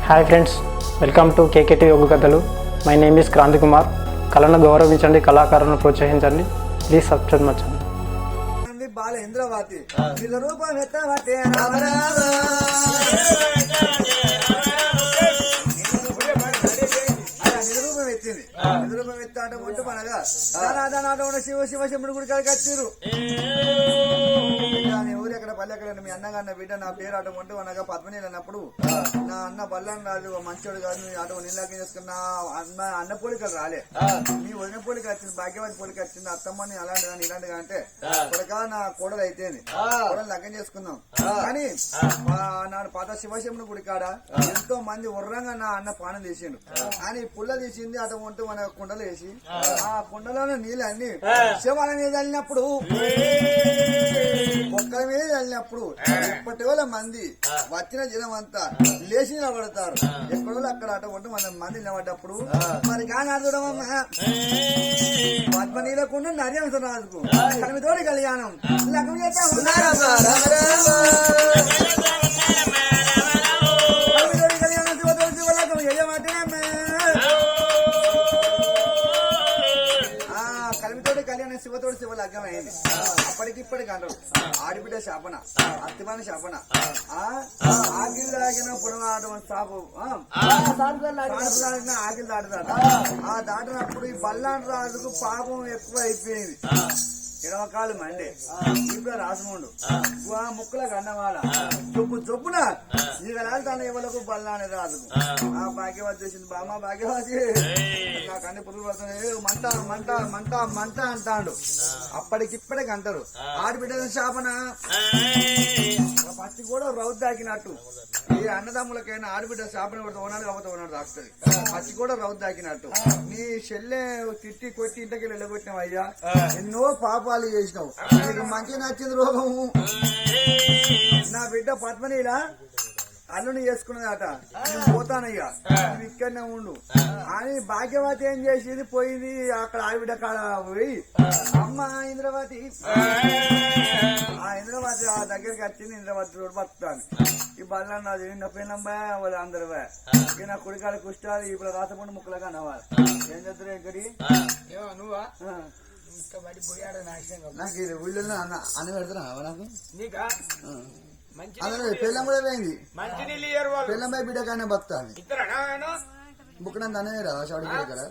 Hi friends, welcome to KKT యోగ కథలు. My name is Kranthi Kumar. కళను గౌరవించండి, కళాకారులను ప్రోత్సహించండి. Please subscribe my channel. బాలేంద్రవతి రూపం ఎత్తింది. నిజరూపం ఎత్తి ఆట కొట్టు మనగా దానాట శివ శివ శివుడు గుడి కాడికి వచ్చిర్రు. ఊరు ఎక్కడ పల్లె ఎక్కడ మీ అన్నగా అన్న బిడ్డ నా పేరు ఆట కొంటూ అనగా పద్మనీళ్ళు అన్నప్పుడు నా అన్న బల్లని రాదు మంచోడు కాదు, నీ ఆట నీళ్ళకి చేసుకున్నా అన్న పోలికలు రాలే, నీ వదిన పోలిక వచ్చింది, భాగ్యవతి పోలిక వచ్చింది, అత్తమ్మని అలాంటి కానీ ఇలాంటి అంటే కొడక నా కోడలు అయితేంది, కోడలు లగ్గం చేసుకుందాం. కానీ నాడు పాత శివశివుని గుడి కాడ ఎంతో మంది ఉర్రంగా నా అన్న పానం తీసిండు. కానీ పుల్ల తీసింది అటు వంటూ మన కుండలు వేసి ఆ కుండలోనే నీళ్ళు అన్ని శివాల మీద వెళ్ళినప్పుడు ఒక్కల మీద వెళ్ళినప్పుడు ఇప్పటి వాళ్ళ మంది వచ్చిన జనం అంతా లేచి నిలబడతారు. ఎక్కడో అక్కడ అటు వంటూ మన మంది నిలబడ్డప్పుడు మరి కానీ అర్థమమ్మా పద్మనీలకుండా నర్యంస రాజుకు కనిమితోటి కళ్యాణం లగ్నం చేస్తా శివతోడు శివ లగ్గం అయింది. అప్పటికిప్పటికి అంటారు ఆడిబిడ్డ శాపన, అత్తిమాన శాపన, ఆగిల్ దాగిన పుడవాడడం సాపు ఆగిల్ దాటుతాడు. ఆ దాటినప్పుడు ఈ బల్లాంటి రాజుకు పాపం ఎక్కువ అయిపోయింది. ఇడవకాలు మండే ఇప్పుడు రాసముండు ముక్కులకు అన్నవాళ్ళ చొప్పున ఈగలాలు తన ఎవలకు బల్లాని రాజుకు ఆ భాగ్యవతి చేసింది. బామ్మ భాగ్యవతి నాకు అన్ని పురుగులు పడుతున్నాయి, మంట మంట మంట మంట అంటాడు. అప్పటికిప్పటికి అంటారు ఆడిబిడ్డ శాపన పచ్చి కూడా రౌత్ దాకినట్టు. ఈ అన్నదమ్ములకైనా ఆడిబిడ్డ శాపన పడితే ఉన్నాడు కాబట్టి ఉన్నాడు దాకుతుంది. పచ్చి కూడా రౌత్ దాకినట్టు. నీ చెల్లె తిట్టి కొట్టి ఇంటికి వెళ్ళగొట్టినావు అయ్యా, ఎన్నో పాపాలు చేసినావు, నీకు మంచి నచ్చింది రోగము. నా బిడ్డ పద్మనీలా అల్లుని చేసుకున్నదట, నేను పోతానయ్యా నువ్వు ఇక్కడనే ఉండు అని భాగ్యవతి ఏం చేసింది, పోయింది అక్కడ ఆవిడ కాడ పోయి అమ్మ ఇంద్రవతి ఆ ఇంద్రవతి ఆ దగ్గరికి వచ్చింది. ఇంద్రవతి రోడ్డు బతుకుతాను ఈ బల్ల నాది నిన్న పోయినమ్మా వాళ్ళు అందరు ఇక నా కుడికాడ కుష్టాలు ఇప్పుడు రాసపండు ముక్కలుగా నవ్వాలి. ఏం చేస్తారు ఎక్కడి నువ్వా నాకు ఇది ఊళ్ళో అన్న పెడతారా నాకు పెళ్ళం కూడా పోయింది. పెళ్ళం పోయి బిడ్డ కానీ బతాను బుక్కడంత అనేరా షాడి కదా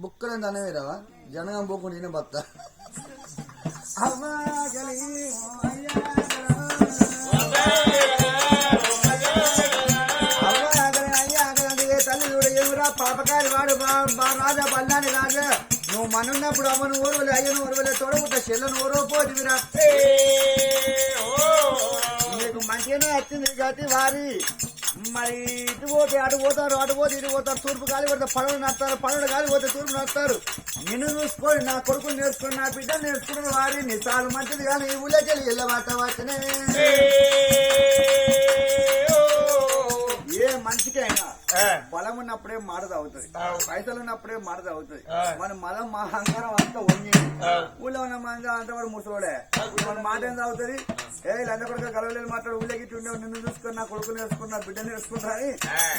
బుక్కడంత అనేరావా జనగం పోకుండా ఈయన బతా తల్లి చూడ ఏమిరా పాపకారి వాడు రాజా బల్లాని రాజా, నువ్వు మనున్నప్పుడు అమ్మను ఊరువలే అయ్యను ఊరువలే తోడబుట్ట చెల్లను ఊరపోదివిరా, నీకు మంచిగానే వచ్చింది గతి వారి. మరి ఇటు పోతే అటు పోతారు, అటు పోతే ఇటు పోతారు, తూర్పు గాలి పడితే పనులు నడుస్తారు, పనులు గాలి పోతే తూర్పు నడుస్తారు. నిన్ను చూసుకొని నా కొడుకుని నేర్చుకుని నా బిడ్డ నేర్చుకున్న వారి నీ చాలా మంచిది. కానీ ఈ ఊళ్ళకెళ్ళి వెళ్ళమాట వచ్చనే ఏ మంచికైనా బలం ఉన్నప్పుడే మాట తాగుతుంది, పైసలు ఉన్నప్పుడే మాట తాగుతుంది. మన మలం మా అహంకారం అంతా వంగి ఊళ్ళో ఉన్న మంది అంత వాడు ముసలోడే మన మాట ఏం తాగుతుంది. లంద కొడుకు కలవలేదు మాట్లాడు ఊళ్ళకి ఉండే నిన్ను చూసుకుని నా కొడుకుని వేసుకున్నా బిడ్డ నేర్చుకుంటారని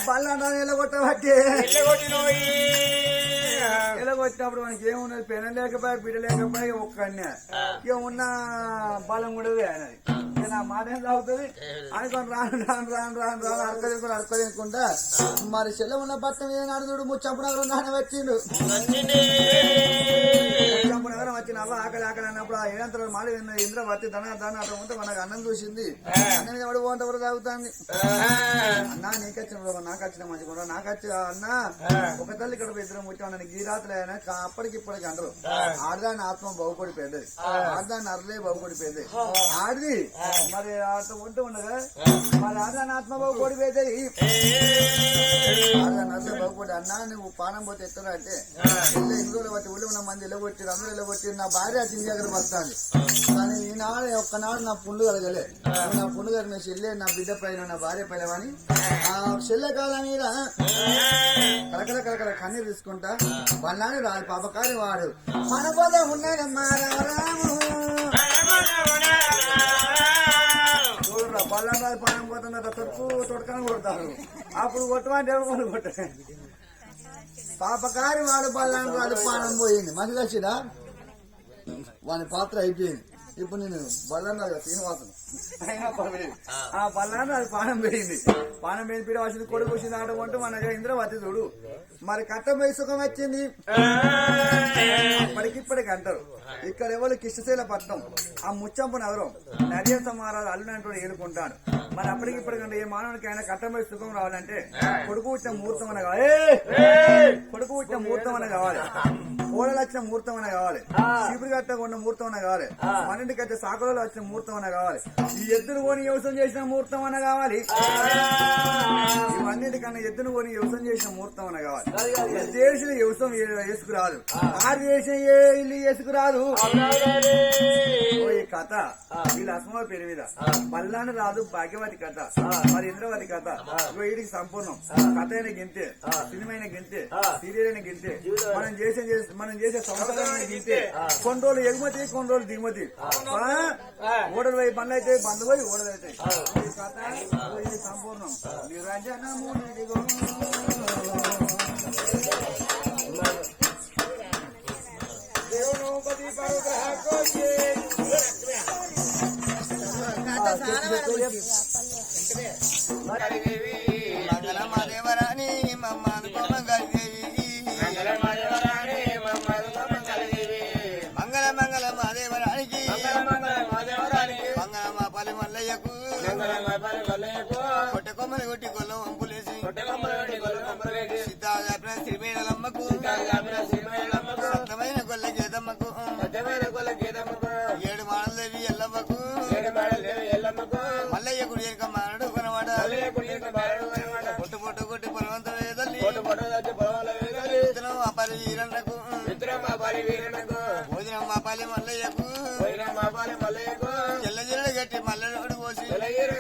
బల్ల ఎలగొట్టబట్టి ఎలగొట్టినప్పుడు మనకి ఏమున్నది, పెన లేకపోయి బిడ్డ లేకపోయి ఒక్కనే ఇక ఉన్న బలం కూడా ఆయనది. నా మాట ఏం తాగుతుంది అనుకోని రాను రాను రాను రాను రాను అడకలేకుండా అడకలేకుండా మరి చెల్లె ఉన్న భర్త ఏనాడు చూడు ముచ్చంపునగరం దాని వచ్చిండు. ముచ్చంపునగరం వచ్చిన అవ్వ ఆకలి ఆకలి అన్నప్పుడు ఆ ఏడంతరం మాట ఇంద్రవతి దన దాని అట్లా ఉంటే మనకు అన్నం చూసింది. అన్నం ఎవడు పోంటే ఎవరు తాగుతాంది. అన్నా నీకు వచ్చిన నాకు వచ్చిన మంచి కూడా నాకు వచ్చి అన్న ఒక తల్లి ఇక్కడ ఇద్దరు ముచ్చామని గీరాతులు అయినా అప్పటికిప్పటికి అంటారు ఆడదాని ఆత్మ బాగుపడిపోయేది, ఆడదాన్ని అరలే బాగుపడిపోయేది. ఆడిది మరి అట్లా ఉంటూ ఉండగా మరి ఆడదాని ఆత్మ బాగుపడిపోయేది. ఆడదాని అరలే బాగుపడి అన్నా నువ్వు పానం పోతే ఎత్తరా అంటే ఇందులో బట్టి ఊళ్ళో ఉన్న మంది వెళ్ళగొట్టి అందరూ వెళ్ళగొట్టి నా భార్య తిండి దగ్గర వస్తాను. కానీ ఈనాడు ఒక్కనాడు నా పుండు కలగలే, నా పుండు కలిగిన చెల్లె నా బిడ్డ పైన నా భార్య పైన అని ఆ చెల్లె కాలం మీద కలకల కలకల కన్నీరు తీసుకుంటా వాళ్ళని రాదు పాపకారి వాడు మన పోత ఉన్నాడమ్మా రామరాము కూడా బల్లంగా పానం పోతుందట తొడకని కొడతారు. అప్పుడు కొట్టమంటే ఎవరు కొట్ట పాపకారి వాడు బల్లాంటి పానం పోయింది. మంచి వచ్చినా వాని పాత్ర అయిపోయింది. ఇప్పుడు నేను బల్లన్న శ్రీనివాసం అయినా పర్వాలేదు. ఆ బల్లాన్ని అది పానం పెరిగింది. పానం పెరిగి పీడ వచ్చింది. కొడుకు వచ్చింది ఆట కొంటూ మన ఇంద్రవతి చూడు మరి కట్టం పోయి సుఖం వచ్చింది. అప్పటికిప్పటికి అంటారు. ఇక్కడ ఎవరు కిష్టశైల పట్నం ఆ ముచ్చంపు నగరం నర్యంత మహారాజు అల్లునంటూ ఏలుకుంటాడు. మరి అప్పటికిప్పటికంటే ఏ మానవునికి అయినా కట్టం పోయి సుఖం రావాలంటే కొడుకు వచ్చిన ముహూర్తం అనే కావాలి. కొడుకు వచ్చిన ముహూర్తం అనే కావాలి. కోడలు వచ్చిన ముహూర్తం అనే కావాలి. చీపురు కట్ట కొన్న ముహూర్తం అనే కావాలి. మనింటికి వచ్చే సాకులలో వచ్చిన ముహూర్తం అనే కావాలి. ఈ ఎద్దును కొని వ్యవసాయం చేసిన ముహూర్తం అనే కావాలి. ఇవన్నిటికన్నా ఎద్దును కొని వ్యవసాయం చేసిన ముహూర్తం అనే కావాలి. దేశం వ్యవసాయం వేసుకురాదు. ఆరు దేశం ఏ ఇల్లు వేసుకురాదు. ఈ కథ వీళ్ళ అసమ పేరు మీద బల్లాని రాదు భాగ్యవతి కథ మరి ఇంద్రవతి కథ వీడికి సంపూర్ణం. కథ అయిన గింతే, సినిమా అయిన గింతే, సీరియల్ అయిన గింతే, మనం చేసే సంవత్సరాలు గింతే. కొన్ని రోజులు ఎగుమతి, కొన్ని రోజులు దిగుమతి. ఓడలు పోయి బండ్లు అయితే బండ్లు పోయి ఓడలు అవుతాయి. ఈ కథ ఇది సంపూర్ణం. నిరంజనము మంగళమాదేవరాని మమ్మల్ని మంగళ మాదేవరానికి మంగళ మా పల్లి మల్లయ్యకు కొట్టె కొమ్మని కొట్టి గొల్లం వంపులేసి సిద్ధాజాపిన శ్రీమేళమ్మకు సత్తమైన గొల్ల గేదమ్మకు ఏడు మాడలదేవి ఎల్లమ్మకు మల్లయ్య గుడి మానడు కొనవాడ పొట్టు పొట్టు కొట్టి పొలవంత వేదల్లి అపరి వీరన్నకు భోజనం మా పాలి మల్లయ్యకు ఎల్లజీరడు గట్టి మల్లెరోడు పోసి ఎల్లజీరడు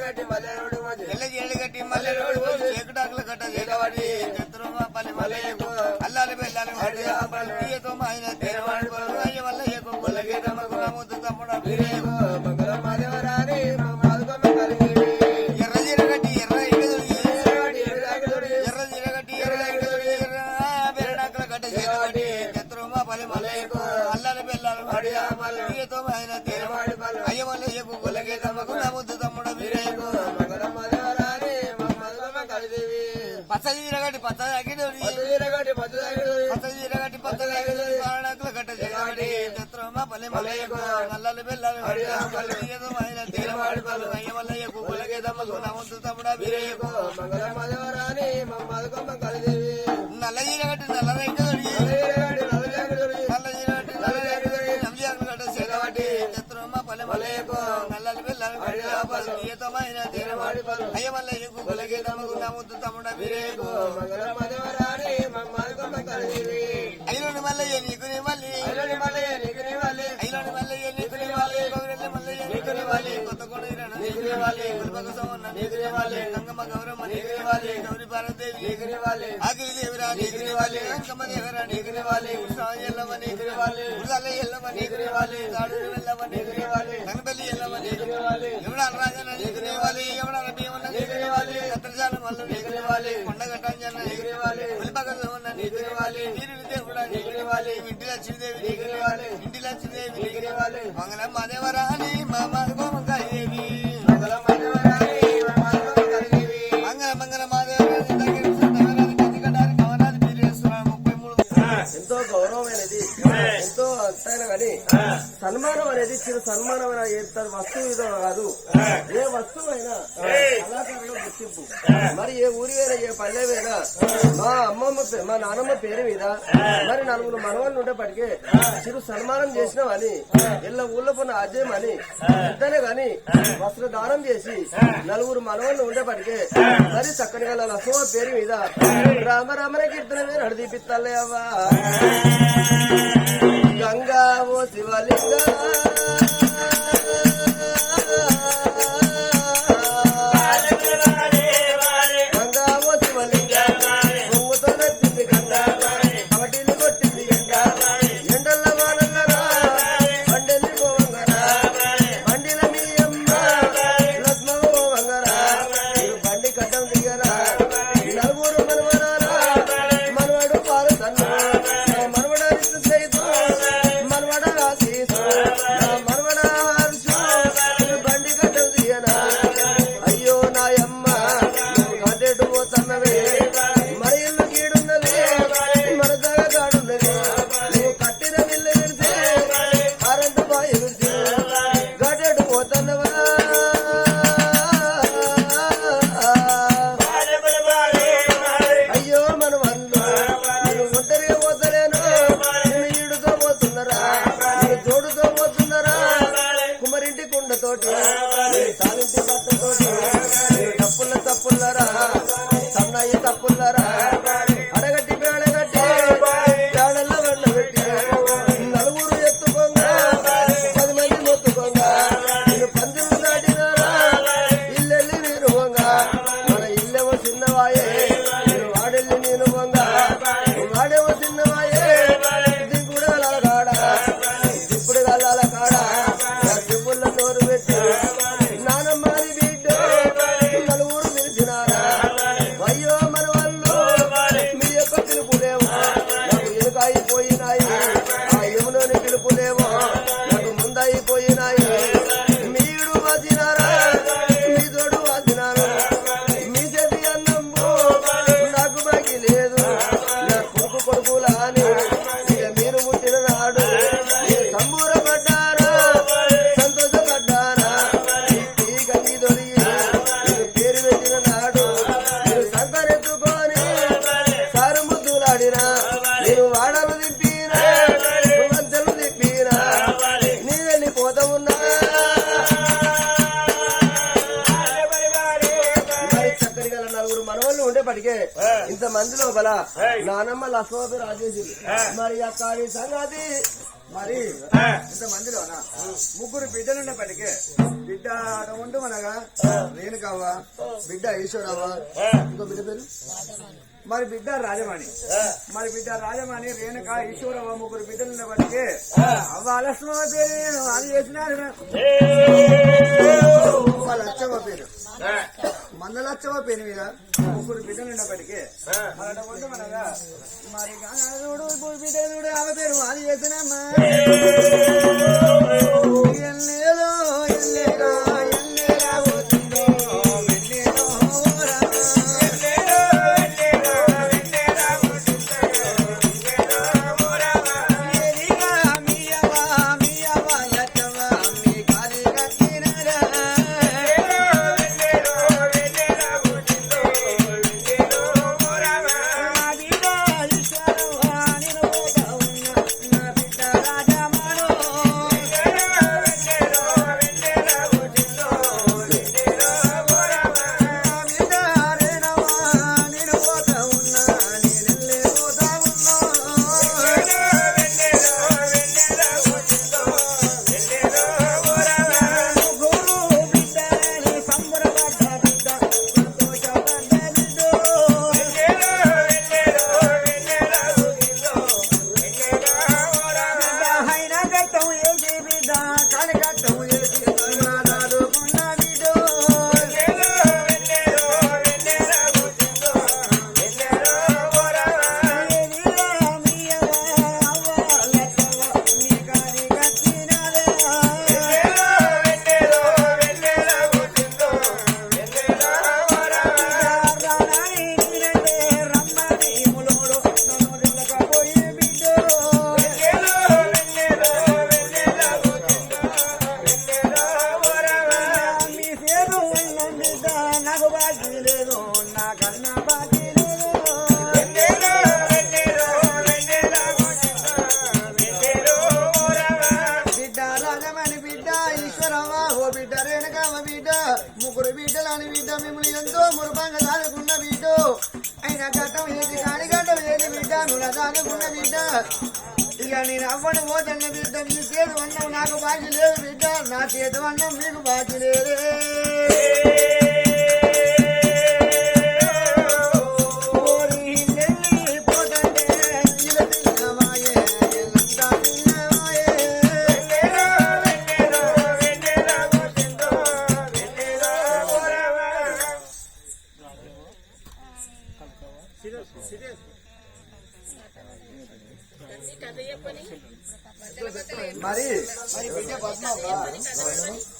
గట్టి మల్లెరోడు పోసి ఏకుటాకుల గట్ట చేకవాడి చిత్రం మా పాలి మల్లయ్యకు అల్లాలి బెల్లాలి వాడితో మా ఆయన తెరవాడి అయ్య మల్లయ్యకు గొల్లగేదమ్మకు నమ్ముతూ తమ్ముడు ఎర్రజీర గట్టి ఎర్ర ఎర్రజీర గట్టి ఎర్ర బెరడాకుల గట్ట చేకవాడి చిత్రం మా పాలి మల్లయ్యకు అల్లాలి బెల్లాలి వాడితో మా ఆయన తెరవాడి అయ్య మల్లయ్యకు గొల్లగేదమ్మకు నమ్ముతూ తమ్ముడు వీరేకు పచ్చజీరగట్టి పచ్చదాకి పచ్చజీరగట్టి పచ్చదాకుల గట్ట చేకవాడి చిత్రం మా పల్లె మల్లయ్యకు నల్లలు బెల్లాలి వాడితో మా ఆయన తెరవాడి అయ్య మల్లయ్యకు గొల్లగేదమ్మకు నమ్ముతూ తమ్ముడు వీరేకు నల్ల జీరగట్టి నల్ల రైతు నల్లలు బెల్లాలి వాడితోమైన తెరవాడి అయ్య మల్లయ్యకు గొల్లగేదమ్మకు నమ్ముతూ తమ్ముడు వీరేకు అయ్యలోని మల్లయ్య నీకు మళ్ళీ అయ్యలోని మల్లయ్య నీకు కొత్త కొడు గురుపక సోమన్న గంగమ్మ గౌరమ్మ గౌరి భారతదేవి ఆగిరి దేవిరా గంగమ్మ దేవరా కృష్ణ ఎల్లమ్మ ఉల్లాల ఎల్లమ్మ తాడూరు వెళ్ళమ్మ కనపల్లి ఎల్లమ్మ ఎవడాల రాజన్న ఎవడాల భీమన్న కత్తరజాల మల్ల కొండగట్టాంజన్న గురుపక సోమన్న వీరుని దేవుడా ఇంటి లక్ష్మీదేవి మంగళం మాదేవరాని మా మాదేవి మంగళ మాదేవరాని ఎంతో గౌరవమైనది, ఎంతో అర్థమైన కానీ సన్మానం అనేది చిన్న సన్మానం చేస్తారు. వస్తువు ఇదో కాదు, ఏ వస్తువు అయినా కళాకారుల గుర్తింపు. మరి ఏ ఊరి అయినా ఏ పల్లెవైనా మా నాన్నమ్మ పేరు మీద మరి నలుగురు మనవాళ్ళు ఉండేప్పటికే చిరు సన్మానం చేసినామని ఎల్ల ఊళ్ళో పొన్న అజయం అని అంతనే గాని వస్త్రదానం చేసి నలుగురు మనవాళ్ళు ఉండేప్పటికే మరి చక్కని గల లక్ష్మ పేరు మీద రామ రామన కీర్తన నడిపిస్తాలే అవ్వా గంగా ఓ శివలింగ ఉండేప్పటికే ఇంత మంది లోపల నానమ్మ లక్ష్మ పేరు రాజేసి మరి అక్క సంగతి మరి ఇంతమందిలోనా ముగ్గురు బిడ్డలు ఉన్నప్పటికే బిడ్డ ఉంటూ మనగా రేణుకవ్వ బిడ్డ ఈశ్వరవ్వ ఇంకో బిడ్డ పేరు మరి బిడ్డ రాజమాణి రేణుక ఈశ్వరవ్వ ముగ్గురు బిడ్డలు ఉన్నప్పటికే అవ్వ లక్ష్మ పేరు అది చేసినారు వాళ్ళ లచ్చవ్వ పేరు మంద లచ్చవ్వ పేరు మీద ముగ్గురు బిడ్డలు ఉన్నప్పటికే మన ఉంటూ మనగా మరి బిడ్డ ఆమె పేరు అది చేసినమ్మా ఎల్లేదో ఎల్లేరా ఎల్లేరా పోతుందో ఎల్లేదో ముగ్గురు బిడ్డలని బిడ్డ మిమ్మల్ని ఎంతో మురుపంగా దానుకున్న బిడ్డ అయిన గట్టం ఏది కాని గట్టం ఏది బిడ్డ నువ్వు దానుకున్న బిడ్డ ఇక నేను అవ్వను పోతన్న బిడ్డ నీ చేతి అన్నం నాకు బాకీ లేదు బిడ్డ నా చేతి అన్నం మీకు బాకీ లేదే మరి మరి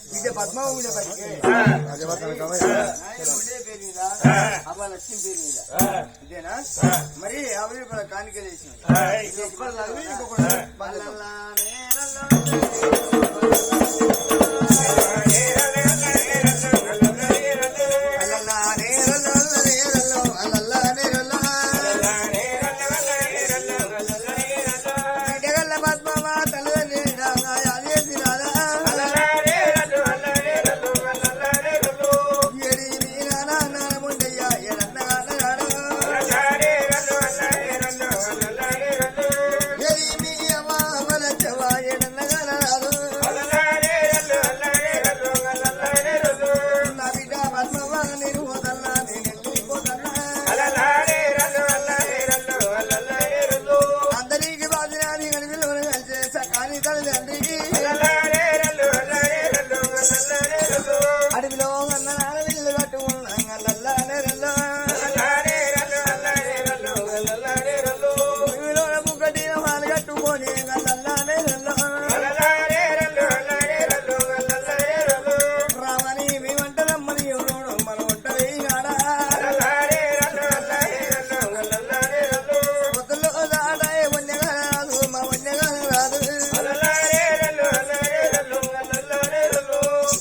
బిడ్డ పద్మ ఉండే పనికి పేరు మీద అవ్వ లక్ష్మి పేరు మీద ఇదేనా మరి ఆవిడ కానిక చేసి అడవిలో అన్నలు కట్టు ముగ్గటి వాళ్ళు కట్టుకొని రామని మీ వంట రమ్మని ఎవరు మన వంట వేయగాడా పొద్దులో దాడాయ వన్యగా రాదు మా వన్యగా రాదు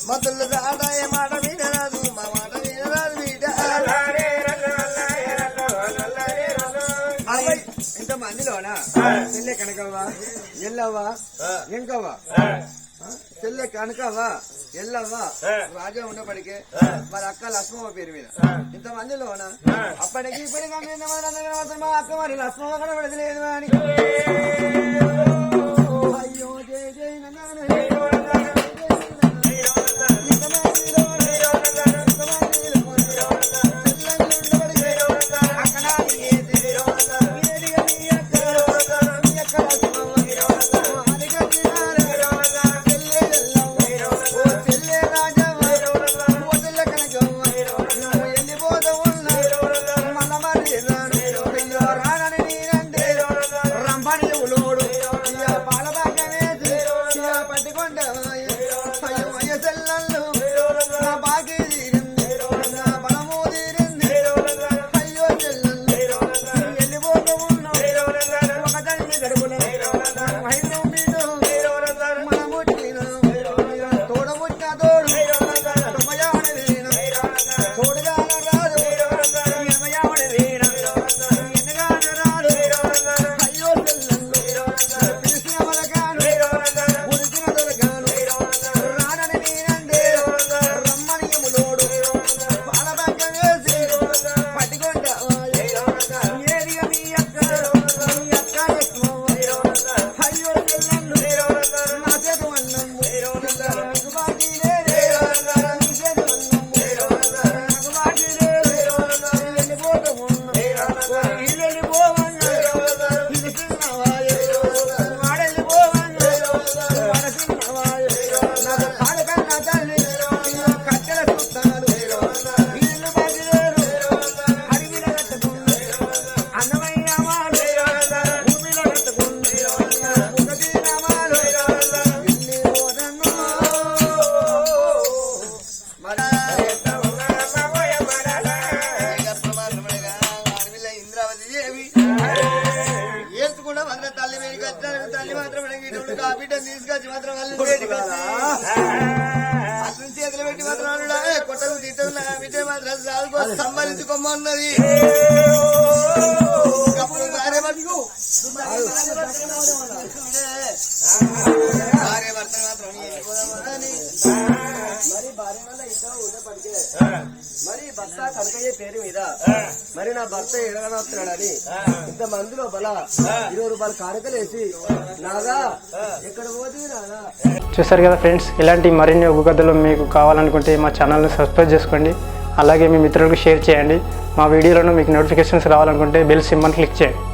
మతులు దాడాయ మాట మీద రాదు మా మాట మీద రాదు బిడ్డ ఇంతమందిలోనా చెల్లె కనకవ్వ ఎల్లవ్వ ఎంకవ్వ చెల్లె కనకవ్వ ఎల్లవ్వ రాజా ఉన్నప్పటికే మరి అక్క లక్ష్మమ్మ పేరు మీద ఇంతమందిలోన అప్పటికి ఇప్పటికి మా అక్క మరి లక్ష్మమ్మ కూడా విడదలేదు అని అయ్యో జయ జయ తల్లి మాత్రం బిడ్డ తీసుకొచ్చి మాత్రం చేతులు పెట్టి మాత్రం కొట్టలు తిట్టలు బిడ్డ మాత్రం సాగుకో సంబంధించుకోమన్నది భార్య భర్త మాత్రం మరి భార్య వల్ల ఇద్దరు ఉండపడితే మరి భర్త కనకయ్యే పేరు మీద మరి నా భర్త ఎడగనొస్తున్నాడని ఇంత మందిలో బల 20 రూపాయలు కానుకలేసి నాగా ఎక్కడ పోతుంది నాగా. చూసారు కదా ఫ్రెండ్స్, ఇలాంటి మరిన్ని ఒగ్గు కథలు మీకు కావాలనుకుంటే మా ఛానల్ని సబ్స్క్రైబ్ చేసుకోండి. అలాగే మీ మిత్రులకు షేర్ చేయండి. మా వీడియోలను మీకు నోటిఫికేషన్స్ రావాలనుకుంటే బెల్ సింబల్ క్లిక్ చేయండి.